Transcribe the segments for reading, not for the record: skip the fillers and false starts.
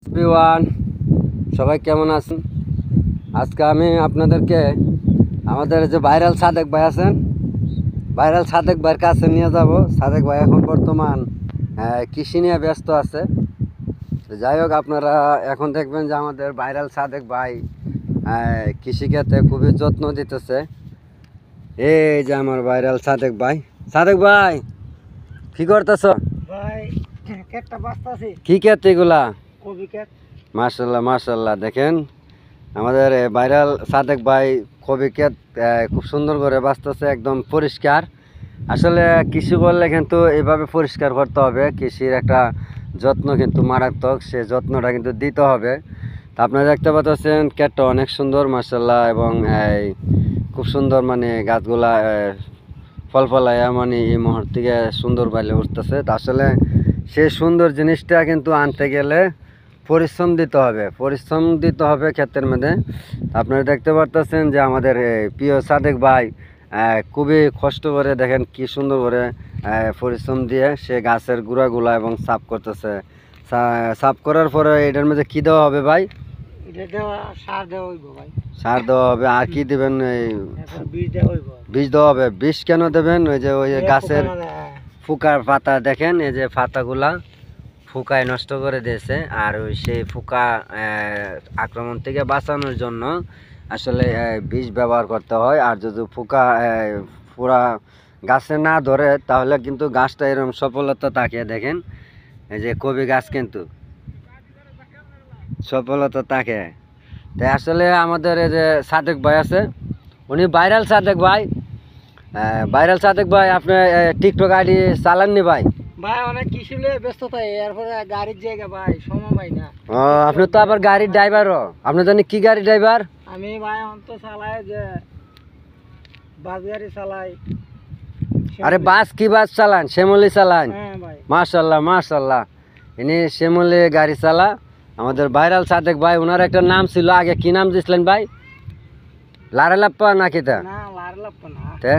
Everyone, সবাই কেমন আছেন? আজকে আমি আপনাদেরকে আমাদের যে ভাইরাল সাদেক ভাই আছেন, ভাইরাল সাদেক ভাইয়ের কাছে নিয়ে যাব। সাদেক ভাই এখন বর্তমান কৃষি নিয়ে ব্যস্ত আছে। যাই হোক, আপনারা এখন দেখবেন যে আমাদের ভাইরাল সাদেক ভাই কৃষিক্ষেত্রে খুবই যত্ন দিতেছে। এই যে আমার ভাইরাল সাদেক ভাই। সাদেক ভাই, কি করতেছ ভাই? ক্ষেতটা বাঁচতাছি, কি ক্ষেত এগুলা? কবি ক্ষেত। মাশাল্লাহ মাশাল্লাহ, দেখেন আমাদের ভাইরাল সাদেক ভাই কবি ক্ষেত খুব সুন্দর করে বাঁচতেছে, একদম পরিষ্কার। আসলে কৃষি করলে কিন্তু এইভাবে পরিষ্কার করতে হবে। কৃষির একটা যত্ন কিন্তু মারাত্মক, সে যত্নটা কিন্তু দিতে হবে। তা আপনারা দেখতে পাচ্ছেন ক্ষেতটা অনেক সুন্দর মাশাল্লাহ, এবং খুব সুন্দর, মানে গাছগুলা ফল ফলাইয়া মানে এই মুহূর্ত থেকে সুন্দর বাইলে উঠতেছে। তা আসলে সেই সুন্দর জিনিসটা কিন্তু আনতে গেলে পরিশ্রম দিতে হবে, পরিশ্রম দিতে হবে ক্ষেতের মধ্যে। আপনারা দেখতে পারতেছেন যে আমাদের প্রিয় সাদেক ভাই খুবই কষ্ট করে, দেখেন কি সুন্দর করে পরিশ্রম দিয়ে সে গাছের গুঁড়াগুলা এবং সাফ করতেছে। সাফ করার পরে এটার মধ্যে কি দেওয়া হবে ভাই? এটা দেওয়া সার দেওয়া হইব ভাই। সার দেওয়া হবে। আর কি দিবেন? এখন বীজ দেওয়া হইব। বীজ দেওয়া হবে। বীজ কেন দেবেন? ওই যে গাছের ফুকার পাতা, দেখেন এই যে পাতাগুলা ফুকায় নষ্ট করে দিয়েছে। আর ওই সেই ফুকা আক্রমণ থেকে বাঁচানোর জন্য আসলে বীজ ব্যবহার করতে হয়। আর যদি ফুকা পুরা গাছে না ধরে তাহলে কিন্তু গাছটা এরকম সফলতা থাকে। দেখেন এই যে কবি গাছ কিন্তু সফলতা থাকে। তাই আসলে আমাদের এই যে সাদেক ভাই আছে, উনি ভাইরাল সাদেক ভাই। ভাইরাল সাদেক ভাই, আপনি টিকটক আইডি চালাননি ভাই? ভাই অনেক কৃষি নিয়ে ব্যস্ততা, এরপরে গাড়ির জায়গা ভাই সময় পাই না। ও, আপনি তো আবার গাড়ির ড্রাইভারও। আপনি জানি কি গাড়ি ড্রাইভার? আমি ভাই অন্ত চালাই যে বাস গাড়ি চালাই। আরে বাস কি বাস চালান? শ্যামলি চালান? হ্যাঁ ভাই। মাশাল্লাহ মাশাল্লাহ, ইনি শ্যামলি গাড়ি চালা। আমাদের ভাইরাল সাদেক ভাই, ওনার একটা নাম ছিল আগে, কি নাম দিয়েছিলেন ভাই? লারেলাপ্পা নাকি? তা না লারলাপ্পা না, তে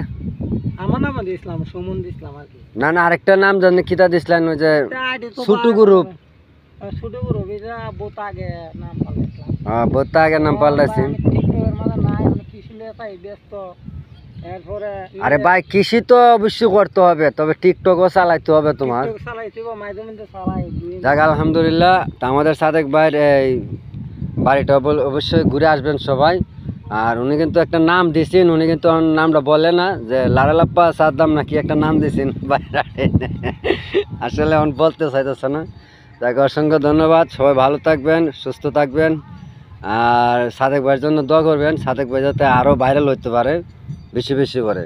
আমার নাম দিয়েছিলাম সুমন দিয়েছিলাম আর কি। না না, আরেকটা নাম জানি কিতা দিছিলেন? ওই যে ছোটু গ্রুপ। ছোট গ্রুপ, এটা বহুত আগে নাম পাল্টাইছিলাম। বহুত আগে নাম পাল্টাইছেন। টিকটকের মধ্যে নাই, আমি কৃষি নিয়ে তাই ব্যস্ত। এরপরে আরে ভাই, কৃষি তো অবশ্যই করতে হবে, তবে টিকটকও চালাইতে হবে তোমার। টিকটক চালাইছি বা মাঝে মধ্যে চালাই। যাক আলহামদুলিল্লাহ। তা আমাদের সাদেক ভাইয়ের এই বাড়িটা অবশ্যই ঘুরে আসবেন সবাই। আর উনি কিন্তু একটা নাম দিয়েছেন, উনি কিন্তু নামটা বলে না, যে লারালাপ্পা সাদ্দাম নাকি একটা নাম দিয়েছেন বাইরে। আসলে এখন বলতে চাইতেছে না। যাক, অসংখ্য ধন্যবাদ। সবাই ভালো থাকবেন, সুস্থ থাকবেন। আর সাদেক ভাইয়ের জন্য দোয়া করবেন, সাদেক ভাই যাতে আরও ভাইরাল হতে পারে বেশি বেশি করে।